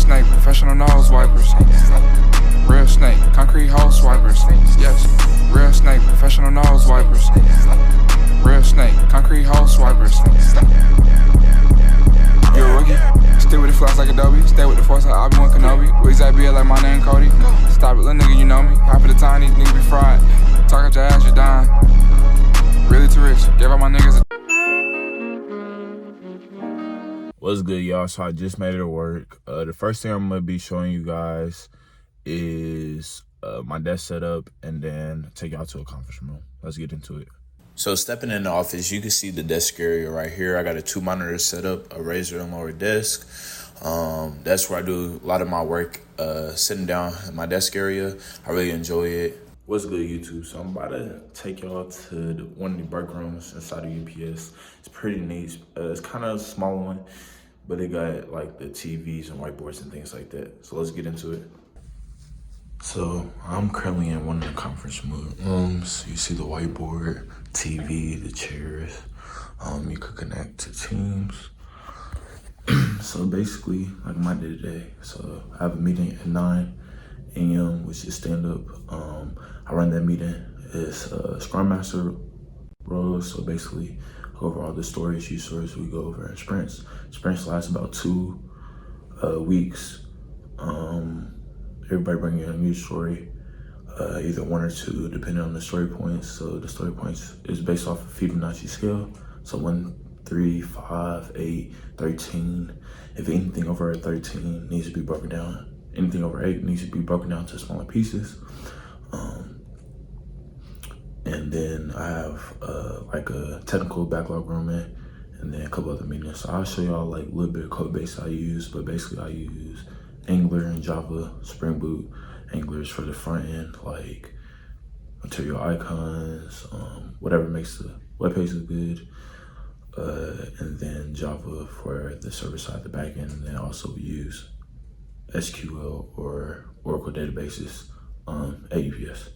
snake, professional nose wipers. Real snake, concrete hole swipers. Yes, real snake, professional nose wipers. Real snake, concrete hole swipers. You a rookie? Stay with the floss like Adobe. Stay with the force like Obi-Wan Kenobi. Wigs that beard like my name Cody. Stop it, little nigga, you know me. Half of the time, these niggas be fried. Talk out your ass, you dying. Really too rich. Gave all my niggas a... What's good, y'all? So I just made it to work. The first thing I'm gonna be showing you guys is my desk setup, and then take y'all to a conference room. Let's get into it. So stepping in the office, you can see the desk area right here. I got a 2 monitor setup, a razor and lower desk. That's where I do a lot of my work, sitting down in my desk area. I really enjoy it. What's good, YouTube? So I'm about to take y'all to one of the break rooms inside of UPS. It's pretty neat. It's kind of a small one, but it got like the TVs and whiteboards and things like that. So let's get into it. So I'm currently in one of the conference rooms. You see the whiteboard, TV, the chairs. You could connect to Teams. So basically, like my day today. So I have a meeting at 9 a.m., which is stand up. I run that meeting. It's Scrum Master role. So basically, go over all the stories, use stories we go over in sprints. Sprints last about 2 weeks. Everybody bring in a new story, either 1 or 2, depending on the story points. So the story points is based off of Fibonacci scale. So 1, 3, 5, 8, 13. If anything over 13 needs to be broken down, anything over 8 needs to be broken down to smaller pieces. And then I have like a technical backlog room in, and then a couple other meetings. So I'll show y'all like a little bit of code base I use, but basically I use Angular and Java, Spring Boot. Angular is for the front end, like material icons, whatever makes the web page look good. And then Java for the server side, the back end, and then also use SQL or Oracle databases at UPS.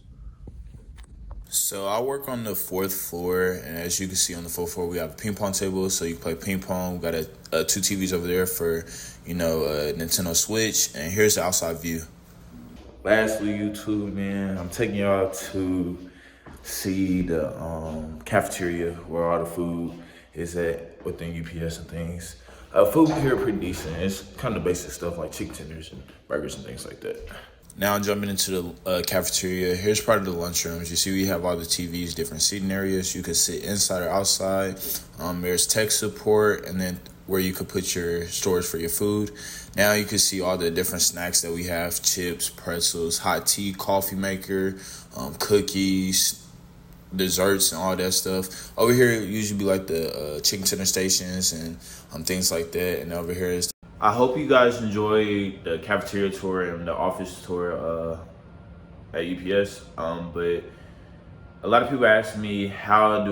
So I work on the 4th floor, and as you can see on the 4th floor, we have a ping pong table, so you can play ping pong. We got 2 TVs over there for, a Nintendo Switch, and here's the outside view. Lastly, YouTube, man, I'm taking y'all to see the cafeteria where all the food is at within UPS and things. Food here pretty decent. It's kind of basic stuff like chicken tenders and burgers and things like that. Now I'm jumping into the cafeteria. Here's part of the lunchrooms. You see we have all the TVs, different seating areas. You can sit inside or outside. There's tech support, and then where you could put your storage for your food. Now you can see all the different snacks that we have: chips, pretzels, hot tea, coffee maker, cookies, desserts, and all that stuff. Over here usually be like the chicken tender stations and things like that. And over here is... I hope you guys enjoy the cafeteria tour and the office tour at UPS. But a lot of people ask me how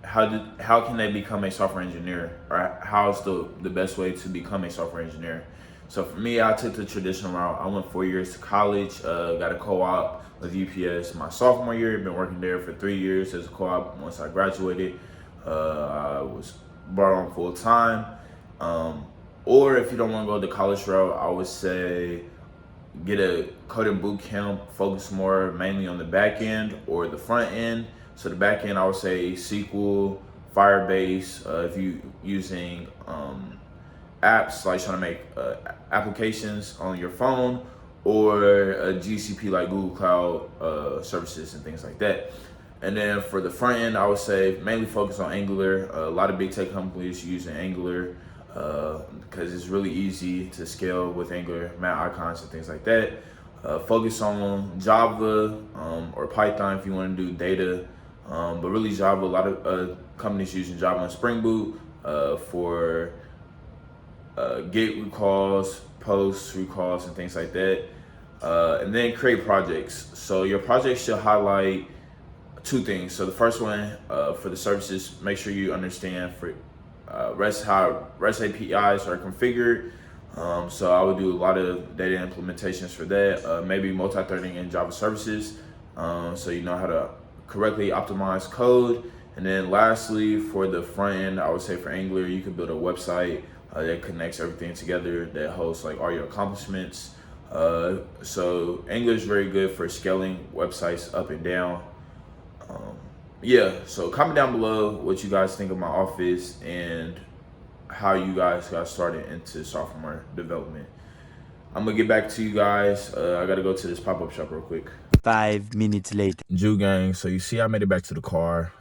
can they become a software engineer, or how's the best way to become a software engineer. So for me, I took the traditional route. I went 4 years to college, got a co-op with UPS my sophomore year. Been working there for 3 years as a co-op. Once I graduated, I was brought on full time. Or if you don't want to go the college route, I would say get a coding boot camp, focus more mainly on the back end or the front end. So the back end, I would say SQL, Firebase, if you using apps, like trying to make applications on your phone, or a GCP like Google Cloud services and things like that. And then for the front end, I would say mainly focus on Angular. A lot of big tech companies using Angular, because it's really easy to scale with Angular, map icons and things like that. Focus on Java or Python if you want to do data, but really Java. A lot of companies using Java and Spring Boot for Git recalls, post recalls, and things like that. And then create projects. So your project should highlight 2 things. So the first one, for the services, make sure you understand for how REST APIs are configured. So I would do a lot of data implementations for that, maybe multi-threading in Java services, so you know how to correctly optimize code. And then lastly, for the front end, I would say for Angular, you could build a website that connects everything together, that hosts like all your accomplishments. So English is very good for scaling websites up and down. Yeah, so comment down below what you guys think of my office and how you guys got started into software development. I'm gonna get back to you guys. I gotta go to this pop-up shop real quick. 5 minutes later. Jew gang, so you see I made it back to the car.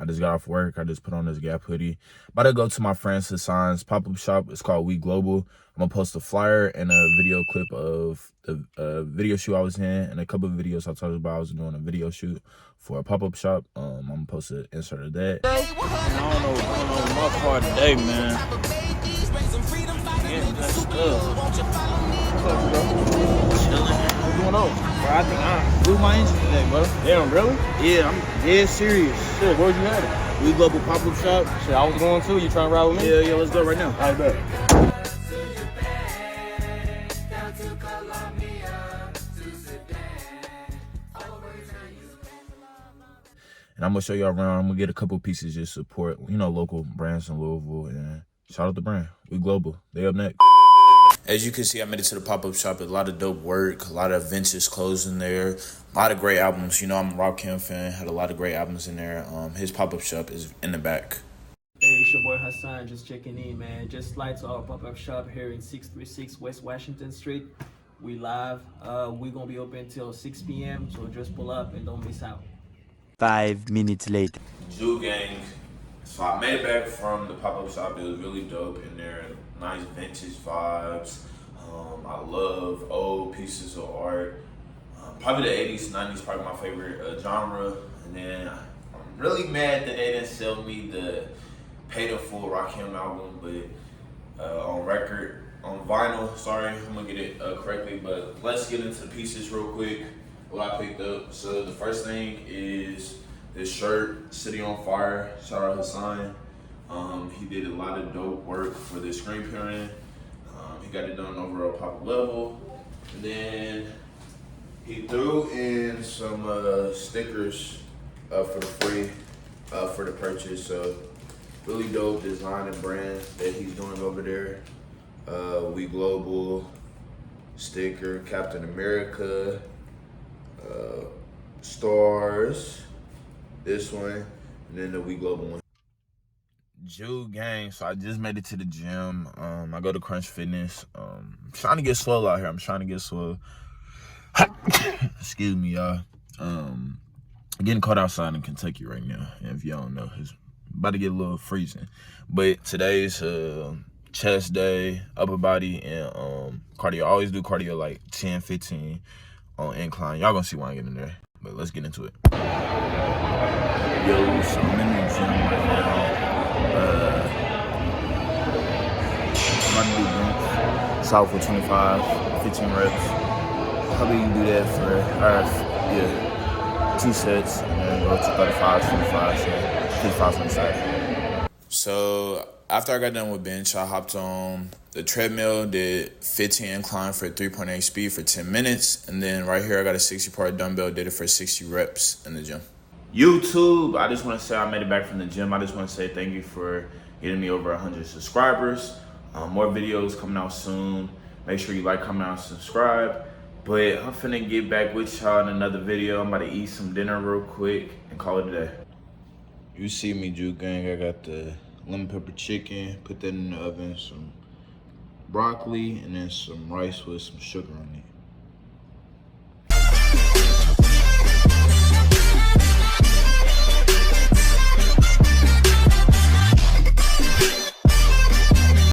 I just got off work. I just put on this Gap hoodie. About to go to my friend Hassan's pop-up shop. It's called We Global. I'm gonna post a flyer and a video clip of the video shoot I was in, and a couple of videos I told you about. I was doing a video shoot for a pop-up shop. I'm gonna post an insert of that. I don't know what's going on with my car today, man. Getting messed up. What's up, bro? Chilling. What's going on? Bro, I think I blew my engine today, bro. Damn, really? Yeah, I'm dead serious. Shit, where'd you at it? We Global Pop-Up Shop. Shit, I was going too. You trying to ride with me? Yeah, let's go right now. All right, bet. And I'm gonna show y'all around. I'm gonna get a couple pieces just support, you know, local brands in Louisville. And shout out the brand. We Global. They up next. As you can see, I made it to the pop-up shop. A lot of dope work, a lot of vintage clothes in there, a lot of great albums. You know, I'm a Rakim fan. Had a lot of great albums in there. His pop-up shop is in the back. Hey, it's your boy Hassan, just checking in, man. Just slide to our pop-up shop here in 636 West Washington Street. We live. We're gonna be open till 6 p.m. So just pull up and don't miss out. 5 minutes later. Jew gang. So I made it back from the pop-up shop. It was really dope in there. Nice vintage vibes. I love old pieces of art. Probably the 80s, 90s, probably my favorite genre. And then I'm really mad that they didn't sell me the Pay the Full Rakim album, but on record, on vinyl. Sorry, I'm gonna get it correctly. But let's get into the pieces real quick. What I picked up. So the first thing is this shirt, City on Fire. Shout out Hassan. He did a lot of dope work for this screen printing. He got it done over a pop level. And then he threw in some stickers for the free, for the purchase. So really dope design and brand that he's doing over there. We Global, sticker, Captain America, stars, this one, and then the We Global one. Jew gang, so I just made it to the gym. I go to Crunch Fitness. I'm trying to get swole out here. I'm trying to get swole. Excuse me, y'all. Getting caught outside in Kentucky right now. And if y'all don't know, it's about to get a little freezing. But today's chest day, upper body, and cardio. I always do cardio like 10, 15 on incline. Y'all gonna see why I get in there. But let's get into it. Yo, so I'm in the gym right now. I'm about to do bench. Solid for 25, 15 reps. Probably do that for 2 sets, and then go to 35, 25, so 55 on the side. So after I got done with bench, I hopped on the treadmill, did 15 incline for 3.8 speed for 10 minutes, and then right here I got a 60-part dumbbell, did it for 60 reps in the gym. YouTube, I just want to say I made it back from the gym. I just want to say thank you for getting me over 100 subscribers. More videos coming out soon. Make sure you like, comment, and subscribe. But I'm finna get back with y'all in another video. I'm about to eat some dinner real quick and call it a day. You see me, Jew gang. I got the lemon pepper chicken. Put that in the oven. Some broccoli and then some rice with some sugar on it.